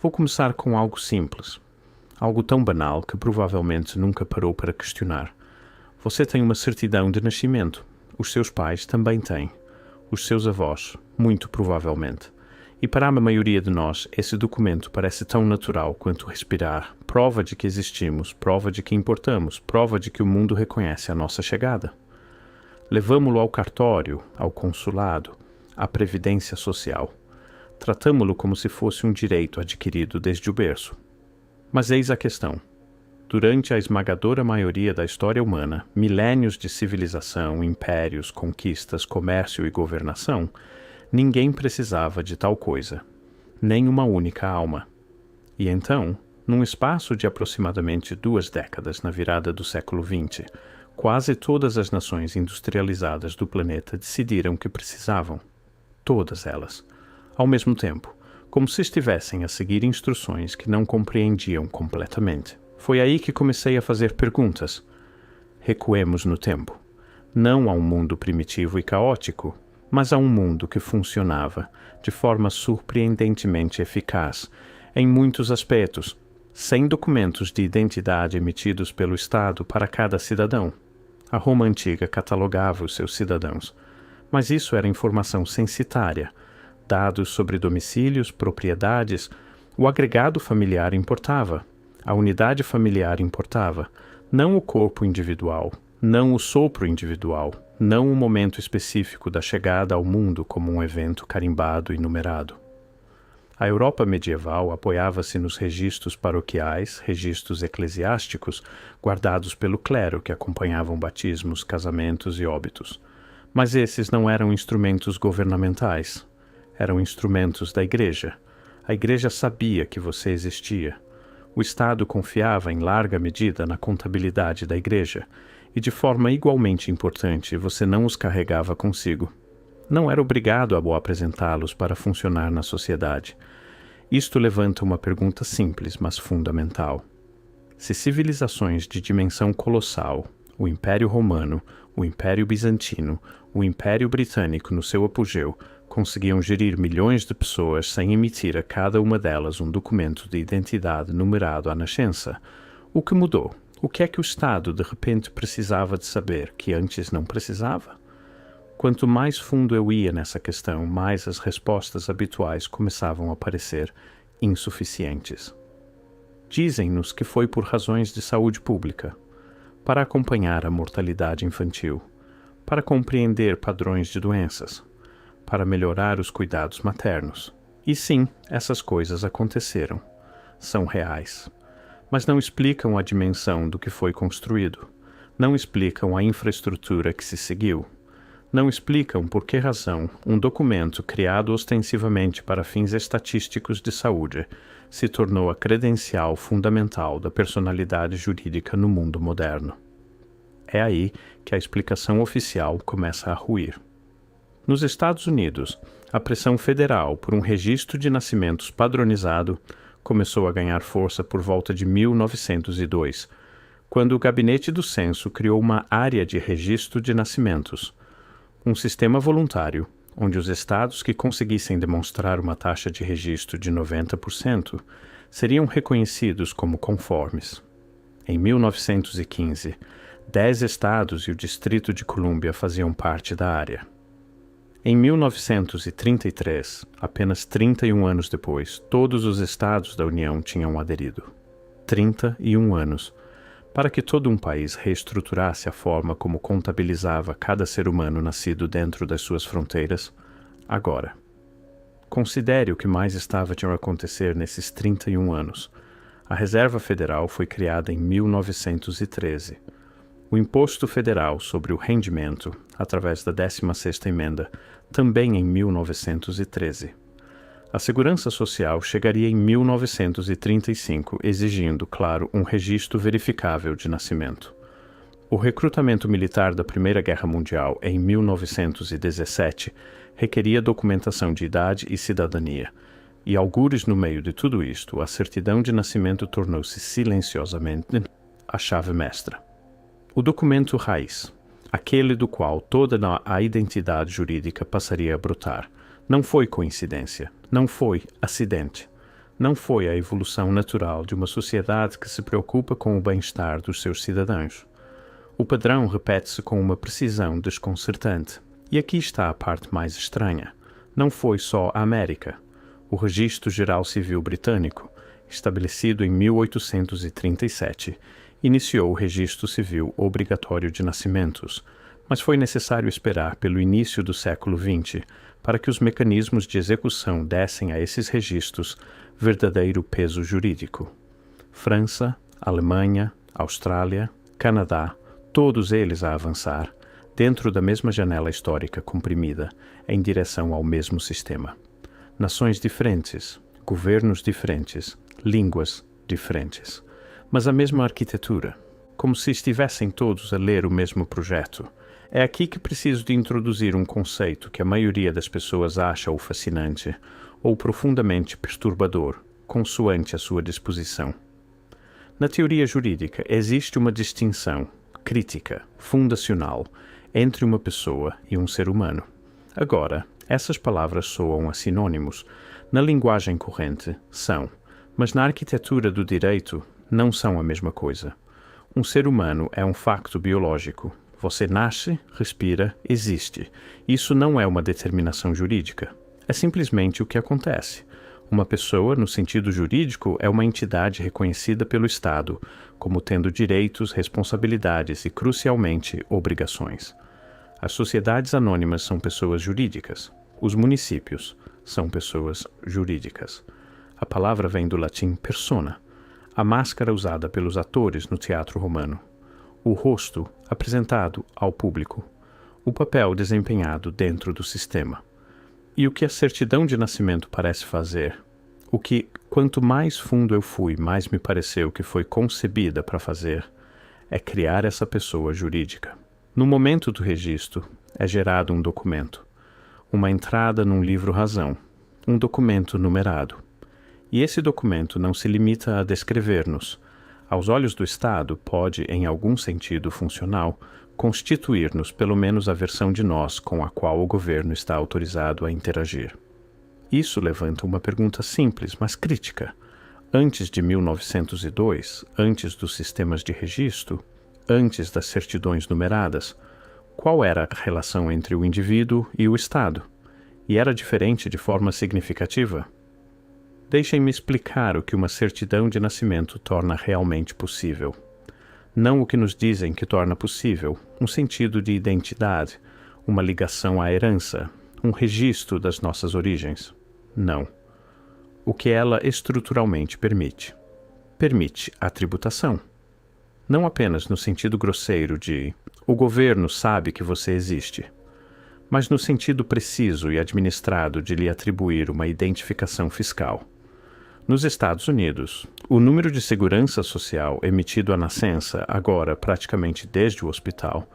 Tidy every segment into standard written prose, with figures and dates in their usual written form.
Vou começar com algo simples. Algo tão banal que provavelmente nunca parou para questionar. Você tem uma certidão de nascimento. Os seus pais também têm. Os seus avós, muito provavelmente. E para a maioria de nós, esse documento parece tão natural quanto respirar. Prova de que existimos, prova de que importamos, prova de que o mundo reconhece a nossa chegada. Levamo-lo ao cartório, ao consulado, à previdência social. Tratamo-lo como se fosse um direito adquirido desde o berço. Mas eis a questão. Durante a esmagadora maioria da história humana, milénios de civilização, impérios, conquistas, comércio e governação, ninguém precisava de tal coisa, nem uma única alma. E então, num espaço de aproximadamente 2 décadas na virada do século XX, quase todas as nações industrializadas do planeta decidiram que precisavam. Todas elas. Ao mesmo tempo, como se estivessem a seguir instruções que não compreendiam completamente. Foi aí que comecei a fazer perguntas. Recuemos no tempo. Não a um mundo primitivo e caótico, mas a um mundo que funcionava de forma surpreendentemente eficaz, em muitos aspectos, sem documentos de identidade emitidos pelo Estado para cada cidadão. A Roma Antiga catalogava os seus cidadãos, mas isso era informação censitária. Dados sobre domicílios, propriedades, o agregado familiar importava, a unidade familiar importava, não o corpo individual, não o sopro individual, não o momento específico da chegada ao mundo como um evento carimbado e numerado. A Europa medieval apoiava-se nos registros paroquiais, registros eclesiásticos, guardados pelo clero que acompanhavam batismos, casamentos e óbitos. Mas esses não eram instrumentos governamentais. Eram instrumentos da Igreja. A Igreja sabia que você existia. O Estado confiava em larga medida na contabilidade da Igreja, e de forma igualmente importante você não os carregava consigo. Não era obrigado a apresentá-los para funcionar na sociedade. Isto levanta uma pergunta simples, mas fundamental. Se civilizações de dimensão colossal, o Império Romano, o Império Bizantino, o Império Britânico no seu apogeu, conseguiam gerir milhões de pessoas sem emitir a cada uma delas um documento de identidade numerado à nascença, o que mudou? O que é que o Estado de repente precisava de saber que antes não precisava? Quanto mais fundo eu ia nessa questão, mais as respostas habituais começavam a parecer insuficientes. Dizem-nos que foi por razões de saúde pública, para acompanhar a mortalidade infantil, para compreender padrões de doenças, para melhorar os cuidados maternos. E sim, essas coisas aconteceram. São reais. Mas não explicam a dimensão do que foi construído. Não explicam a infraestrutura que se seguiu. Não explicam por que razão um documento criado ostensivamente para fins estatísticos de saúde se tornou a credencial fundamental da personalidade jurídica no mundo moderno. É aí que a explicação oficial começa a ruir. Nos Estados Unidos, a pressão federal por um registro de nascimentos padronizado começou a ganhar força por volta de 1902, quando o Gabinete do Censo criou uma área de registro de nascimentos, um sistema voluntário, onde os estados que conseguissem demonstrar uma taxa de registro de 90% seriam reconhecidos como conformes. Em 1915, 10 estados e o Distrito de Colômbia faziam parte da área. Em 1933, apenas 31 anos depois, todos os estados da União tinham aderido. 31 anos, para que todo um país reestruturasse a forma como contabilizava cada ser humano nascido dentro das suas fronteiras, agora. Considere o que mais estava de acontecer nesses 31 anos. A Reserva Federal foi criada em 1913. O Imposto Federal sobre o Rendimento, através da 16ª Emenda, também em 1913. A Segurança Social chegaria em 1935, exigindo, claro, um registro verificável de nascimento. O recrutamento militar da Primeira Guerra Mundial, em 1917, requeria documentação de idade e cidadania, e algures no meio de tudo isto, a certidão de nascimento tornou-se silenciosamente a chave mestra. O documento raiz, aquele do qual toda a identidade jurídica passaria a brotar, não foi coincidência, não foi acidente. Não foi a evolução natural de uma sociedade que se preocupa com o bem-estar dos seus cidadãos. O padrão repete-se com uma precisão desconcertante. E aqui está a parte mais estranha. Não foi só a América. O Registro Geral Civil Britânico, estabelecido em 1837, iniciou o registro civil obrigatório de nascimentos, mas foi necessário esperar pelo início do século XX para que os mecanismos de execução dessem a esses registros verdadeiro peso jurídico. França, Alemanha, Austrália, Canadá, todos eles a avançar, dentro da mesma janela histórica comprimida, em direção ao mesmo sistema. Nações diferentes, governos diferentes, línguas diferentes, mas a mesma arquitetura, como se estivessem todos a ler o mesmo projeto. É aqui que preciso de introduzir um conceito que a maioria das pessoas acha ou fascinante, ou profundamente perturbador, consoante a sua disposição. Na teoria jurídica existe uma distinção crítica, fundacional, entre uma pessoa e um ser humano. Agora, essas palavras soam a sinônimos. Na linguagem corrente, são, mas na arquitetura do direito, não são a mesma coisa. Um ser humano é um facto biológico. Você nasce, respira, existe. Isso não é uma determinação jurídica. É simplesmente o que acontece. Uma pessoa, no sentido jurídico, é uma entidade reconhecida pelo Estado, como tendo direitos, responsabilidades e, crucialmente, obrigações. As sociedades anônimas são pessoas jurídicas. Os municípios são pessoas jurídicas. A palavra vem do latim persona, a máscara usada pelos atores no teatro romano. O rosto apresentado ao público. O papel desempenhado dentro do sistema. E o que a certidão de nascimento parece fazer, o que, quanto mais fundo eu fui, mais me pareceu que foi concebida para fazer, é criar essa pessoa jurídica. No momento do registro, é gerado um documento, uma entrada num livro-razão, um documento numerado. E esse documento não se limita a descrever-nos. Aos olhos do Estado, pode, em algum sentido funcional, constituir-nos pelo menos a versão de nós com a qual o governo está autorizado a interagir. Isso levanta uma pergunta simples, mas crítica. Antes de 1902, antes dos sistemas de registro, antes das certidões numeradas, qual era a relação entre o indivíduo e o Estado? E era diferente de forma significativa? Deixem-me explicar o que uma certidão de nascimento torna realmente possível. Não o que nos dizem que torna possível, um sentido de identidade, uma ligação à herança, um registro das nossas origens. Não. O que ela estruturalmente permite. Permite a tributação. Não apenas no sentido grosseiro de o governo sabe que você existe, mas no sentido preciso e administrado de lhe atribuir uma identificação fiscal. Nos Estados Unidos, o número de segurança social emitido à nascença, agora praticamente desde o hospital,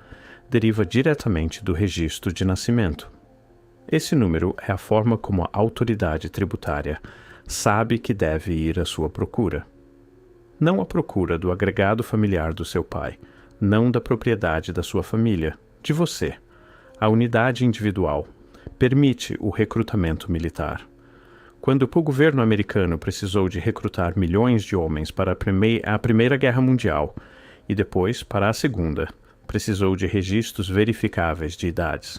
deriva diretamente do registro de nascimento. Esse número é a forma como a autoridade tributária sabe que deve ir à sua procura. Não à procura do agregado familiar do seu pai, não da propriedade da sua família, de você. A unidade individual permite o recrutamento militar. Quando o governo americano precisou de recrutar milhões de homens para a Primeira Guerra Mundial e depois para a Segunda, precisou de registros verificáveis de idades.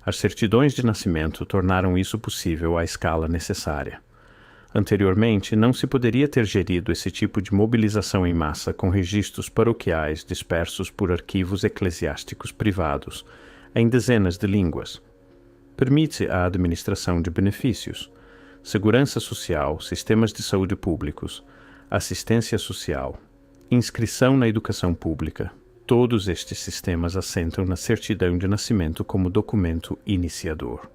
As certidões de nascimento tornaram isso possível à escala necessária. Anteriormente, não se poderia ter gerido esse tipo de mobilização em massa com registros paroquiais dispersos por arquivos eclesiásticos privados, em dezenas de línguas. Permite a administração de benefícios, segurança social, sistemas de saúde públicos, assistência social, inscrição na educação pública. Todos estes sistemas assentam na certidão de nascimento como documento iniciador.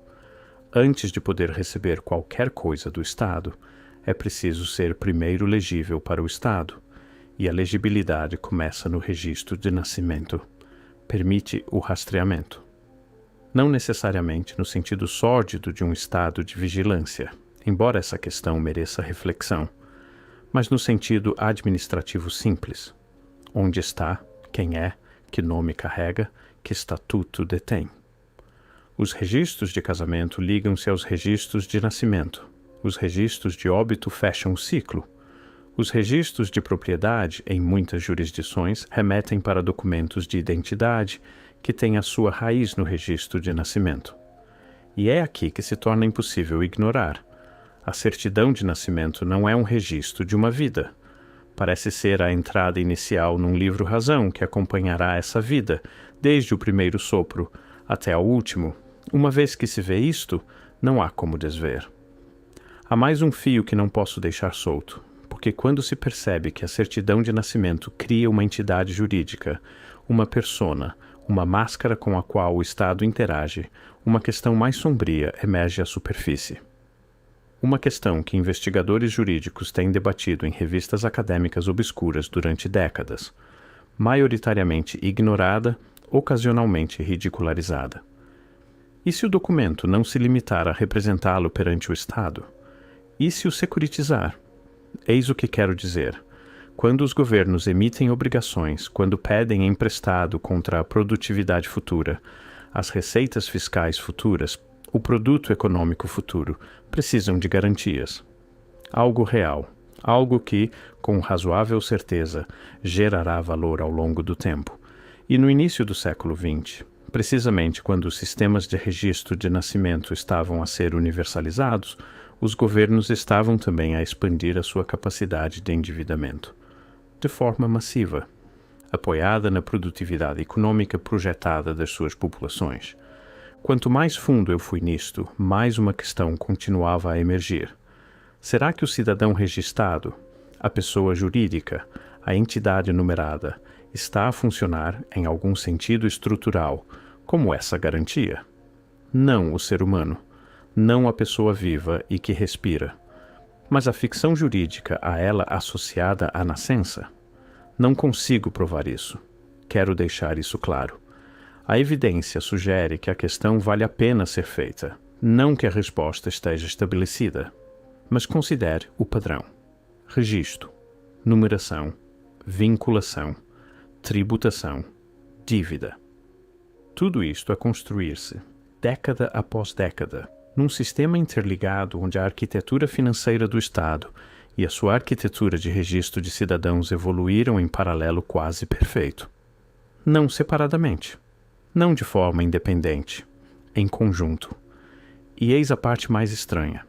Antes de poder receber qualquer coisa do Estado, é preciso ser primeiro legível para o Estado, e a legibilidade começa no registro de nascimento. Permite o rastreamento. Não necessariamente no sentido sórdido de um estado de vigilância, embora essa questão mereça reflexão, mas no sentido administrativo simples. Onde está, quem é, que nome carrega, que estatuto detém. Os registros de casamento ligam-se aos registros de nascimento. Os registros de óbito fecham o ciclo. Os registros de propriedade, em muitas jurisdições, remetem para documentos de identidade que têm a sua raiz no registro de nascimento. E é aqui que se torna impossível ignorar. A certidão de nascimento não é um registro de uma vida. Parece ser a entrada inicial num livro-razão que acompanhará essa vida, desde o primeiro sopro até ao último. Uma vez que se vê isto, não há como desver. Há mais um fio que não posso deixar solto, porque quando se percebe que a certidão de nascimento cria uma entidade jurídica, uma persona, uma máscara com a qual o Estado interage, uma questão mais sombria emerge à superfície. Uma questão que investigadores jurídicos têm debatido em revistas acadêmicas obscuras durante décadas, maioritariamente ignorada, ocasionalmente ridicularizada. E se o documento não se limitar a representá-lo perante o Estado? E se o securitizar? Eis o que quero dizer. Quando os governos emitem obrigações, quando pedem emprestado contra a produtividade futura, as receitas fiscais futuras, o produto econômico futuro, precisam de garantias. Algo real, algo que, com razoável certeza, gerará valor ao longo do tempo. E no início do século XX, precisamente quando os sistemas de registro de nascimento estavam a ser universalizados, os governos estavam também a expandir a sua capacidade de endividamento. De forma massiva, apoiada na produtividade econômica projetada das suas populações. Quanto mais fundo eu fui nisto, mais uma questão continuava a emergir. Será que o cidadão registrado, a pessoa jurídica, a entidade numerada, está a funcionar, em algum sentido estrutural, como essa garantia? Não o ser humano, não a pessoa viva e que respira, mas a ficção jurídica a ela associada à nascença? Não consigo provar isso. Quero deixar isso claro. A evidência sugere que a questão vale a pena ser feita, não que a resposta esteja estabelecida, mas considere o padrão: registro, numeração, vinculação, tributação, dívida. Tudo isto a construir-se, década após década, num sistema interligado onde a arquitetura financeira do Estado e a sua arquitetura de registro de cidadãos evoluíram em paralelo quase perfeito. Não separadamente, não de forma independente, em conjunto. E eis a parte mais estranha.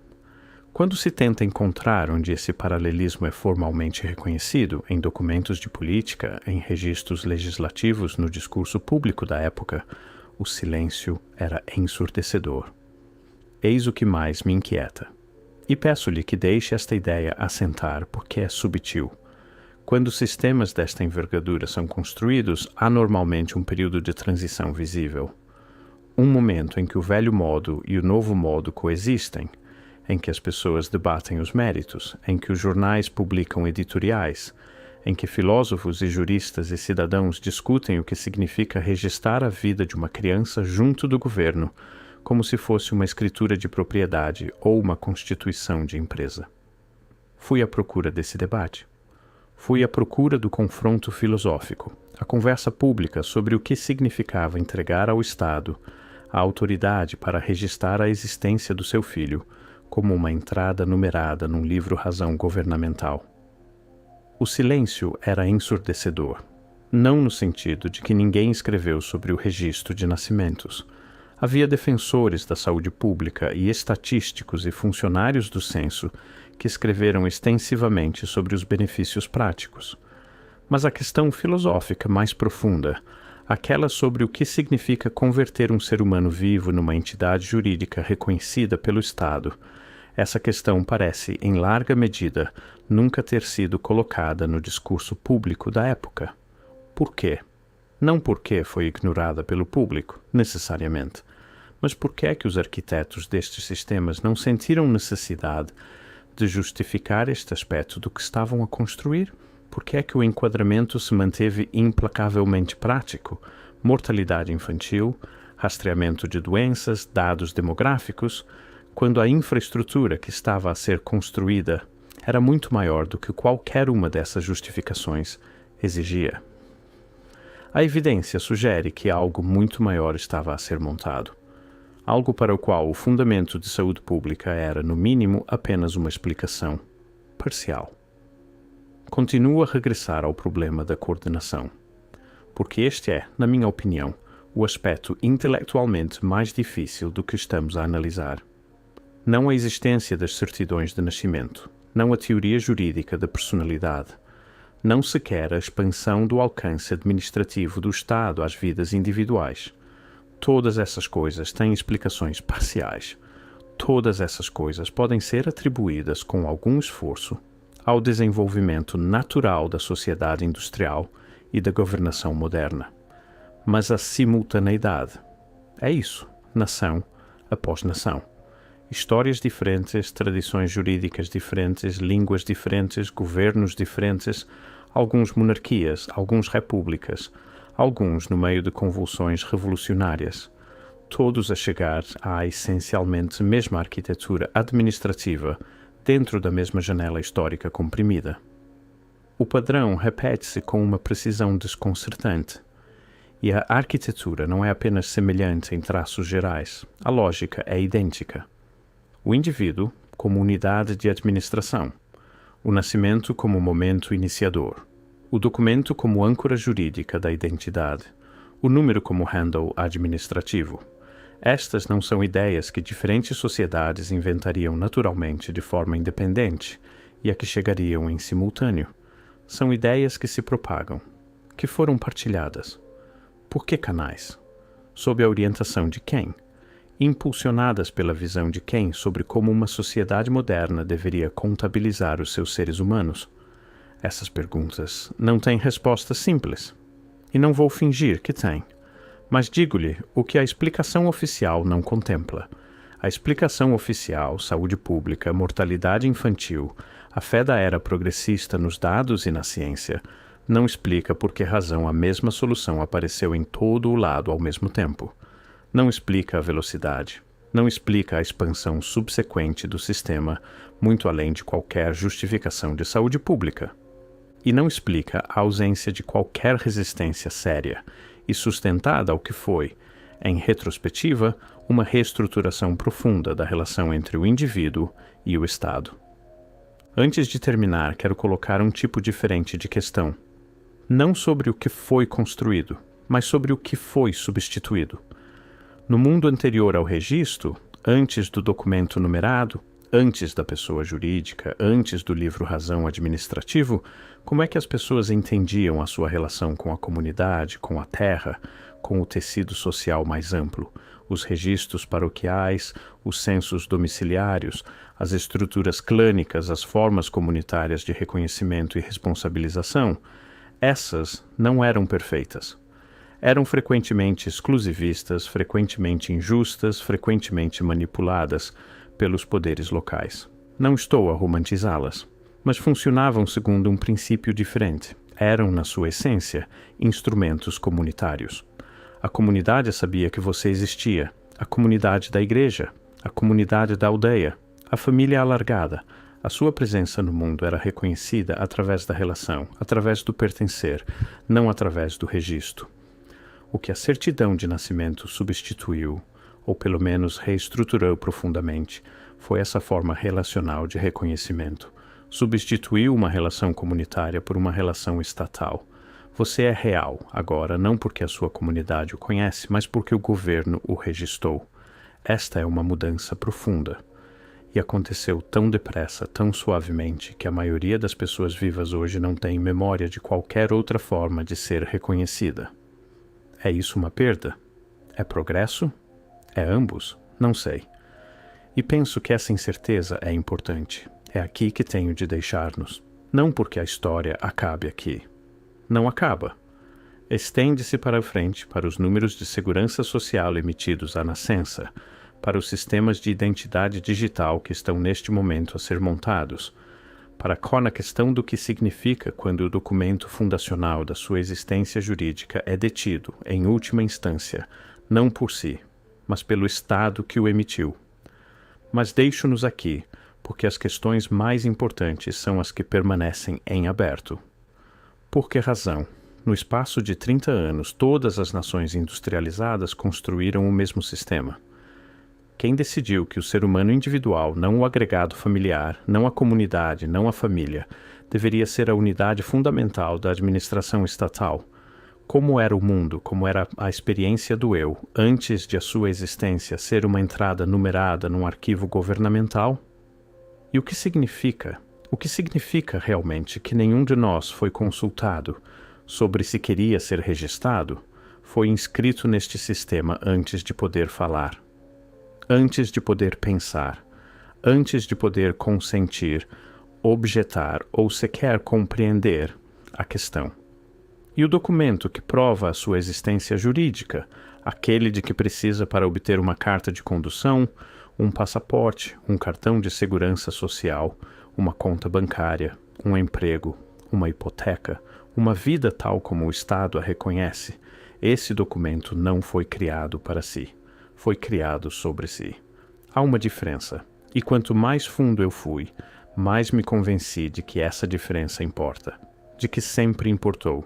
Quando se tenta encontrar onde esse paralelismo é formalmente reconhecido, em documentos de política, em registros legislativos, no discurso público da época, o silêncio era ensurdecedor. Eis o que mais me inquieta. E peço-lhe que deixe esta ideia assentar, porque é subtil. Quando sistemas desta envergadura são construídos, há normalmente um período de transição visível. Um momento em que o velho modo e o novo modo coexistem, em que as pessoas debatem os méritos, em que os jornais publicam editoriais, em que filósofos e juristas e cidadãos discutem o que significa registrar a vida de uma criança junto do governo, como se fosse uma escritura de propriedade ou uma constituição de empresa. Fui à procura desse debate. Fui à procura do confronto filosófico, a conversa pública sobre o que significava entregar ao Estado a autoridade para registrar a existência do seu filho, como uma entrada numerada num livro-razão governamental. O silêncio era ensurdecedor, não no sentido de que ninguém escreveu sobre o registro de nascimentos. Havia defensores da saúde pública e estatísticos e funcionários do censo que escreveram extensivamente sobre os benefícios práticos. Mas a questão filosófica mais profunda, aquela sobre o que significa converter um ser humano vivo numa entidade jurídica reconhecida pelo Estado, essa questão parece, em larga medida, nunca ter sido colocada no discurso público da época. Por quê? Não porque foi ignorada pelo público, necessariamente, mas porque é que os arquitetos destes sistemas não sentiram necessidade de justificar este aspecto do que estavam a construir? Por que é que o enquadramento se manteve implacavelmente prático? Mortalidade infantil, rastreamento de doenças, dados demográficos, quando a infraestrutura que estava a ser construída era muito maior do que qualquer uma dessas justificações exigia. A evidência sugere que algo muito maior estava a ser montado. algo para o qual o fundamento de saúde pública era, no mínimo, apenas uma explicação parcial. Continuo a regressar ao problema da coordenação, porque este é, na minha opinião, o aspecto intelectualmente mais difícil do que estamos a analisar. Não a existência das certidões de nascimento, não a teoria jurídica da personalidade, não sequer a expansão do alcance administrativo do Estado às vidas individuais. Todas essas coisas têm explicações parciais. Todas essas coisas podem ser atribuídas com algum esforço ao desenvolvimento natural da sociedade industrial e da governação moderna. Mas a simultaneidade é isso, nação após nação. Histórias diferentes, tradições jurídicas diferentes, línguas diferentes, governos diferentes, alguns monarquias, alguns repúblicas, alguns no meio de convulsões revolucionárias, todos a chegar à essencialmente mesma arquitetura administrativa dentro da mesma janela histórica comprimida. O padrão repete-se com uma precisão desconcertante. E a arquitetura não é apenas semelhante em traços gerais, a lógica é idêntica. O indivíduo como unidade de administração, o nascimento como momento iniciador, o documento como âncora jurídica da identidade, o número como handle administrativo. Estas não são ideias que diferentes sociedades inventariam naturalmente de forma independente e a que chegariam em simultâneo. São ideias que se propagam, que foram partilhadas. Por que canais? Sob a orientação de quem? Impulsionadas pela visão de quem sobre como uma sociedade moderna deveria contabilizar os seus seres humanos? Essas perguntas não têm resposta simples. E não vou fingir que têm. Mas digo-lhe o que a explicação oficial não contempla. A explicação oficial, saúde pública, mortalidade infantil, a fé da era progressista nos dados e na ciência, não explica por que razão a mesma solução apareceu em todo o lado ao mesmo tempo. Não explica a velocidade. Não explica a expansão subsequente do sistema, muito além de qualquer justificação de saúde pública. E não explica a ausência de qualquer resistência séria e sustentada ao que foi, em retrospectiva, uma reestruturação profunda da relação entre o indivíduo e o Estado. Antes de terminar, quero colocar um tipo diferente de questão. Não sobre o que foi construído, mas sobre o que foi substituído. No mundo anterior ao registro, antes do documento numerado, antes da pessoa jurídica, antes do livro-razão administrativo, como é que as pessoas entendiam a sua relação com a comunidade, com a terra, com o tecido social mais amplo, os registros paroquiais, os censos domiciliários, as estruturas clânicas, as formas comunitárias de reconhecimento e responsabilização? Essas não eram perfeitas. Eram frequentemente exclusivistas, frequentemente injustas, frequentemente manipuladas pelos poderes locais. Não estou a romantizá-las, mas funcionavam segundo um princípio diferente. Eram, na sua essência, instrumentos comunitários. A comunidade sabia que você existia, a comunidade da igreja, a comunidade da aldeia, a família alargada. A sua presença no mundo era reconhecida através da relação, através do pertencer, não através do registro. O que a certidão de nascimento substituiu, ou pelo menos reestruturou profundamente, foi essa forma relacional de reconhecimento. Substituiu uma relação comunitária por uma relação estatal. Você é real, agora, não porque a sua comunidade o conhece, mas porque o governo o registrou. Esta é uma mudança profunda. E aconteceu tão depressa, tão suavemente, que a maioria das pessoas vivas hoje não tem memória de qualquer outra forma de ser reconhecida. É isso uma perda? É progresso? É ambos? Não sei. E penso que essa incerteza é importante. É aqui que tenho de deixar-nos. Não porque a história acabe aqui. Não acaba. Estende-se para a frente, para os números de segurança social emitidos à nascença, para os sistemas de identidade digital que estão neste momento a ser montados, para a questão do que significa quando o documento fundacional da sua existência jurídica é detido, em última instância, não por si, mas pelo Estado que o emitiu. Mas deixo-nos aqui, porque as questões mais importantes são as que permanecem em aberto. Por que razão? No espaço de 30 anos, todas as nações industrializadas construíram o mesmo sistema. Quem decidiu que o ser humano individual, não o agregado familiar, não a comunidade, não a família, deveria ser a unidade fundamental da administração estatal? Como era o mundo, como era a experiência do eu, antes de a sua existência ser uma entrada numerada num arquivo governamental? E o que significa? O que significa realmente que nenhum de nós foi consultado sobre se queria ser registrado? Foi inscrito neste sistema antes de poder falar, antes de poder pensar, antes de poder consentir, objetar ou sequer compreender a questão. E o documento que prova a sua existência jurídica, aquele de que precisa para obter uma carta de condução, um passaporte, um cartão de segurança social, uma conta bancária, um emprego, uma hipoteca, uma vida tal como o Estado a reconhece, esse documento não foi criado para si, foi criado sobre si. Há uma diferença, e quanto mais fundo eu fui, mais me convenci de que essa diferença importa, de que sempre importou,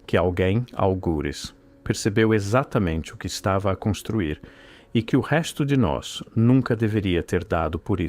que alguém, algures, percebeu exatamente o que estava a construir e que o resto de nós nunca deveria ter dado por isso.